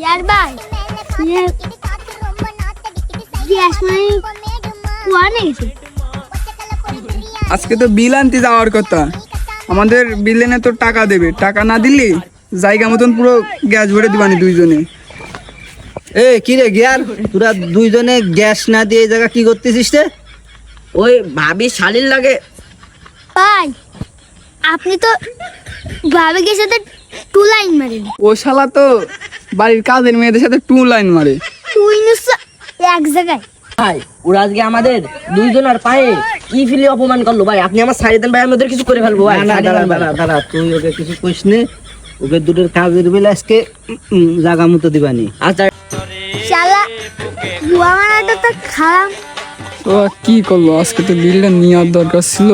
यार भाई ये গ্যাস মানে কুয়া নেই আজকে তো বিল আনতে যাওয়ার কথা, আমাদের বিল এনে তো টাকা দেবে, টাকা না দিলে জায়গা মতন পুরো গ্যাস ভরে দিবানি দুইজনে। এ কি রে গিয়ার, তোরা দুইজনে গ্যাস না দিয়ে এই জায়গা কি করতেছিস রে? ওই ভাবি শালির লাগে। ভাই আপনি তো ভাবিকের সাথে টু লাইন মারেন। ও শালা তো বাড়ির কাজের মেয়েদের সাথে টু লাইন মারে। তুই নিশ্চয় এক জায়গায়। ভাই ওরা আজকে আমাদের দুইজনের পায়ে কি ফিলি অপমান করলো ভাই, আপনি আমার সাইড দেন ভাই, আমাদের কিছু করে ফেলবো ভাই। না, দাঁড়া দাঁড়া দাঁড়া, তুই ওকে কিছু কইস নে, ওকে দুটোর কাজের বেলা আজকে জায়গা মতো দিবানি। আচ্ছা শালা বুয়া মারাটা তো খারাপ। ও কি করলো, আজকে তো বিলটা নেওয়ার দরকার ছিল।